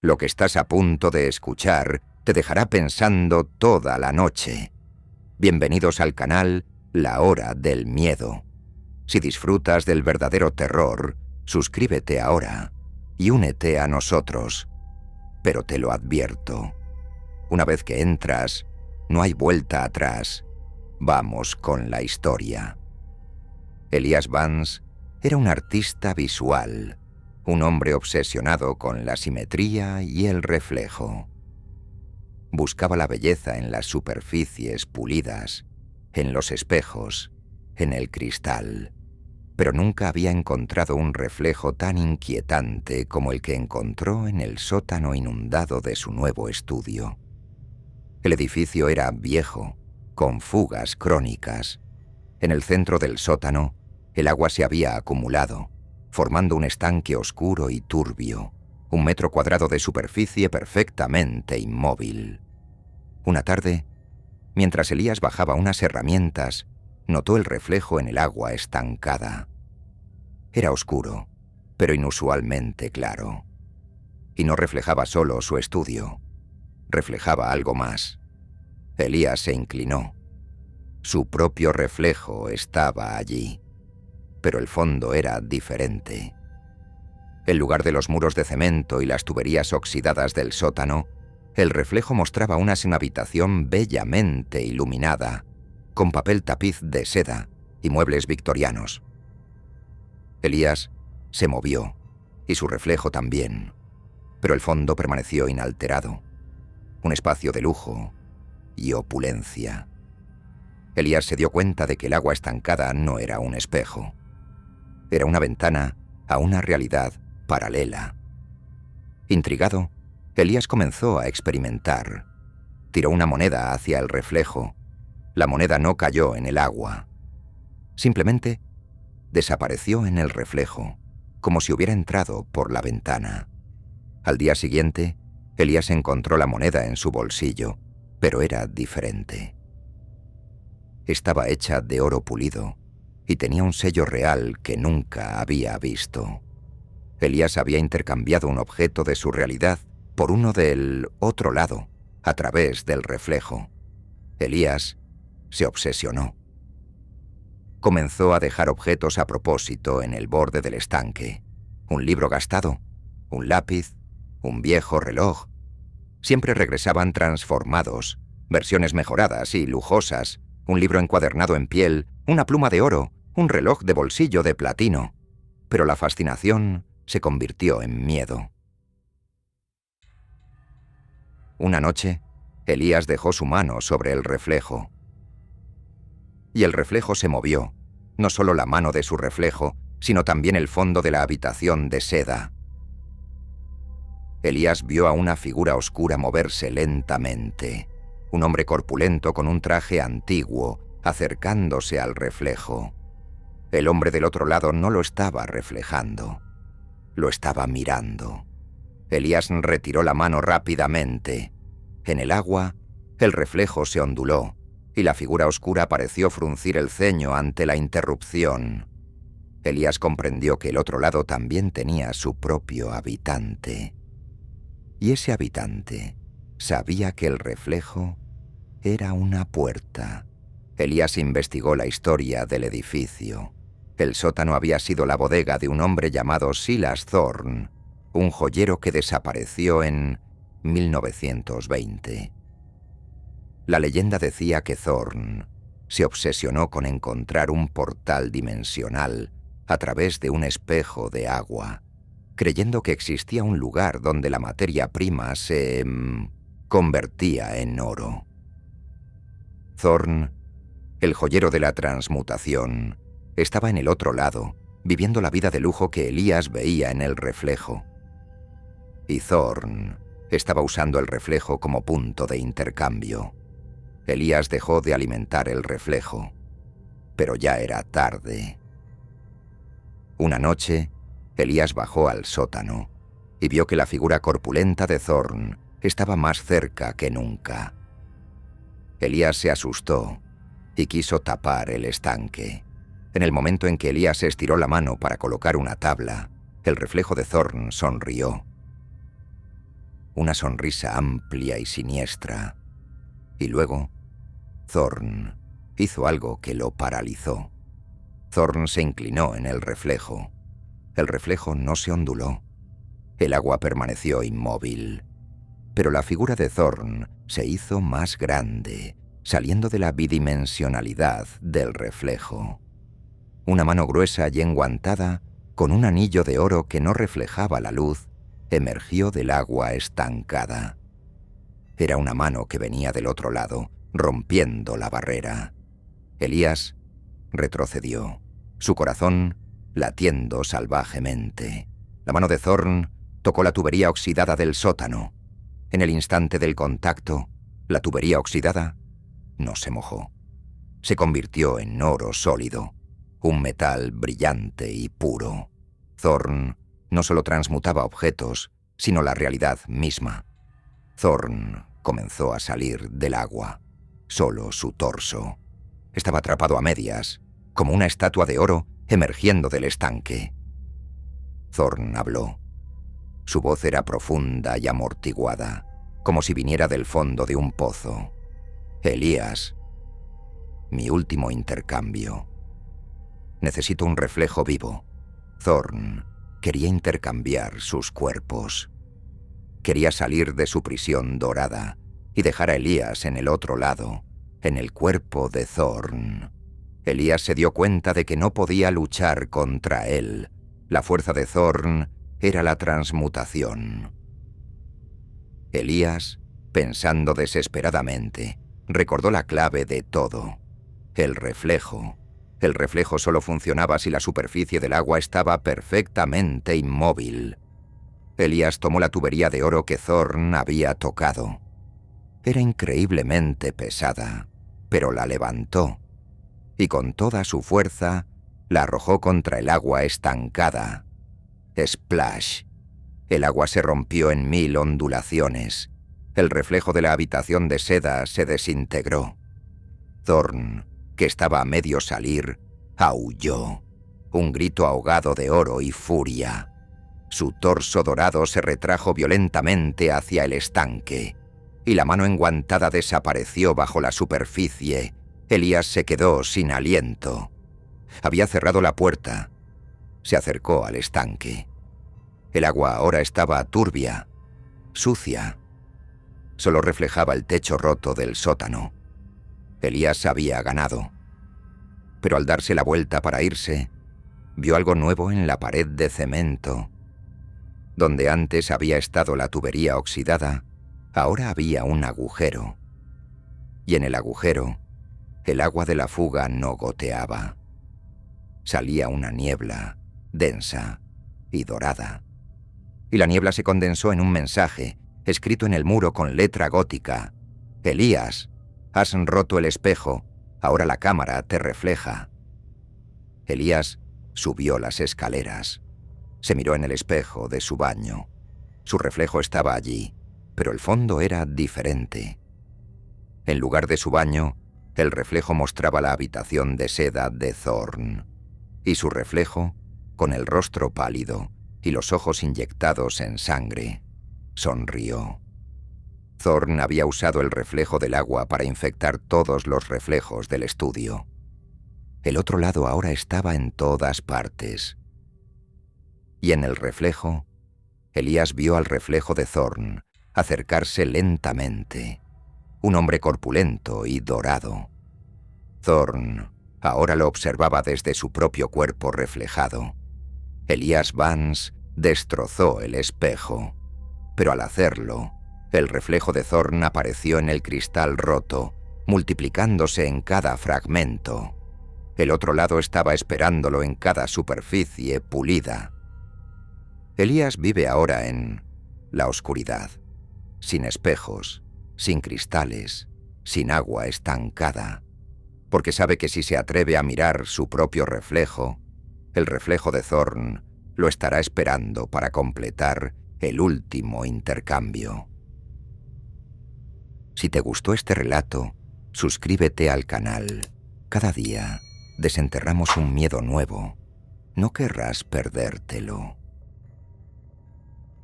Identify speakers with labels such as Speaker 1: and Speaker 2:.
Speaker 1: Lo que estás a punto de escuchar te dejará pensando toda la noche. Bienvenidos al canal La Hora del Miedo. Si disfrutas del verdadero terror, suscríbete ahora y únete a nosotros. Pero te lo advierto, una vez que entras, no hay vuelta atrás. Vamos con la historia. Elias Vance era un artista visual, un hombre obsesionado con la simetría y el reflejo. Buscaba la belleza en las superficies pulidas, en los espejos, en el cristal, pero nunca había encontrado un reflejo tan inquietante como el que encontró en el sótano inundado de su nuevo estudio. El edificio era viejo, con fugas crónicas. En el centro del sótano, el agua se había acumulado, formando un estanque oscuro y turbio, 1 metro cuadrado de superficie perfectamente inmóvil. Una tarde, mientras Elias bajaba unas herramientas, notó el reflejo en el agua estancada. Era oscuro, pero inusualmente claro. Y no reflejaba solo su estudio, reflejaba algo más. Elias se inclinó. Su propio reflejo estaba allí, pero el fondo era diferente. En lugar de los muros de cemento y las tuberías oxidadas del sótano, el reflejo mostraba una habitación bellamente iluminada, con papel tapiz de seda y muebles victorianos. Elias se movió, y su reflejo también, pero el fondo permaneció inalterado. Un espacio de lujo y opulencia. Elias se dio cuenta de que el agua estancada no era un espejo. Era una ventana a una realidad paralela. Intrigado, Elias comenzó a experimentar. Tiró una moneda hacia el reflejo. La moneda no cayó en el agua. Simplemente desapareció en el reflejo, como si hubiera entrado por la ventana. Al día siguiente, Elias encontró la moneda en su bolsillo, pero era diferente. Estaba hecha de oro pulido y tenía un sello real que nunca había visto. Elias había intercambiado un objeto de su realidad por uno del otro lado, a través del reflejo. Elias se obsesionó. Comenzó a dejar objetos a propósito en el borde del estanque. Un libro gastado, un lápiz, un viejo reloj. Siempre regresaban transformados, versiones mejoradas y lujosas, un libro encuadernado en piel, una pluma de oro, un reloj de bolsillo de platino. Pero la fascinación se convirtió en miedo. Una noche, Elias dejó su mano sobre el reflejo. Y el reflejo se movió, no solo la mano de su reflejo, sino también el fondo de la habitación de seda. Elias vio a una figura oscura moverse lentamente, un hombre corpulento con un traje antiguo, acercándose al reflejo. El hombre del otro lado no lo estaba reflejando, lo estaba mirando. Elias retiró la mano rápidamente. En el agua, el reflejo se onduló, y la figura oscura pareció fruncir el ceño ante la interrupción. Elias comprendió que el otro lado también tenía su propio habitante. Y ese habitante sabía que el reflejo era una puerta. Elias investigó la historia del edificio. El sótano había sido la bodega de un hombre llamado Silas Thorne, un joyero que desapareció en 1920. La leyenda decía que Thorne se obsesionó con encontrar un portal dimensional a través de un espejo de agua, creyendo que existía un lugar donde la materia prima se convertía en oro. Thorne, el joyero de la transmutación, estaba en el otro lado, viviendo la vida de lujo que Elias veía en el reflejo. Y Thorne estaba usando el reflejo como punto de intercambio. Elias dejó de alimentar el reflejo, pero ya era tarde. Una noche, Elias bajó al sótano y vio que la figura corpulenta de Thorne estaba más cerca que nunca. Elias se asustó y quiso tapar el estanque. En el momento en que Elias estiró la mano para colocar una tabla, el reflejo de Thorne sonrió. una sonrisa amplia y siniestra. Y luego, Thorn hizo algo que lo paralizó. Thorn se inclinó en el reflejo. El reflejo no se onduló. El agua permaneció inmóvil. Pero la figura de Thorn se hizo más grande, saliendo de la bidimensionalidad del reflejo. Una mano gruesa y enguantada, con un anillo de oro que no reflejaba la luz, emergió del agua estancada. Era una mano que venía del otro lado, rompiendo la barrera. Elías retrocedió, su corazón latiendo salvajemente. La mano de Thorn tocó la tubería oxidada del sótano. En el instante del contacto, la tubería oxidada no se mojó. Se convirtió en oro sólido, un metal brillante y puro. Thorn no solo transmutaba objetos, sino la realidad misma. Thorn comenzó a salir del agua. Solo su torso. Estaba atrapado a medias, como una estatua de oro emergiendo del estanque. Thorn habló. Su voz era profunda y amortiguada, como si viniera del fondo de un pozo. Elías, mi último intercambio. Necesito un reflejo vivo. Thorn quería intercambiar sus cuerpos. Quería salir de su prisión dorada y dejar a Elías en el otro lado, en el cuerpo de Thorn. Elías se dio cuenta de que no podía luchar contra él. La fuerza de Thorn era la transmutación. Elías, pensando desesperadamente, recordó la clave de todo: el reflejo. El reflejo solo funcionaba si la superficie del agua estaba perfectamente inmóvil. Elías tomó la tubería de oro que Thorn había tocado. Era increíblemente pesada, pero la levantó, y con toda su fuerza la arrojó contra el agua estancada. Splash. El agua se rompió en 1000 ondulaciones. El reflejo de la habitación de seda se desintegró. Thorn, que estaba a medio salir, aulló. Un grito ahogado de oro y furia. Su torso dorado se retrajo violentamente hacia el estanque, y la mano enguantada desapareció bajo la superficie. Elías se quedó sin aliento. Había cerrado la puerta. Se acercó al estanque. El agua ahora estaba turbia, sucia. Solo reflejaba el techo roto del sótano. Elías había ganado. Pero al darse la vuelta para irse, vio algo nuevo en la pared de cemento. Donde antes había estado la tubería oxidada, ahora había un agujero. Y en el agujero, el agua de la fuga no goteaba. Salía una niebla, densa y dorada. Y la niebla se condensó en un mensaje, escrito en el muro con letra gótica: Elías, has roto el espejo, ahora la cámara te refleja. Elías subió las escaleras. Se miró en el espejo de su baño. Su reflejo estaba allí, pero el fondo era diferente. En lugar de su baño, el reflejo mostraba la habitación de seda de Thorn. Y su reflejo, con el rostro pálido y los ojos inyectados en sangre, sonrió. Thorn había usado el reflejo del agua para infectar todos los reflejos del estudio. El otro lado ahora estaba en todas partes. Y en el reflejo, Elías vio al reflejo de Thorn acercarse lentamente. Un hombre corpulento y dorado. Thorn ahora lo observaba desde su propio cuerpo reflejado. Elías Vance destrozó el espejo, pero al hacerlo, el reflejo de Thorn apareció en el cristal roto, multiplicándose en cada fragmento. El otro lado estaba esperándolo en cada superficie pulida. Elías vive ahora en la oscuridad, sin espejos, sin cristales, sin agua estancada, porque sabe que si se atreve a mirar su propio reflejo, el reflejo de Thorn lo estará esperando para completar el último intercambio. Si te gustó este relato, suscríbete al canal. Cada día desenterramos un miedo nuevo. No querrás perdértelo.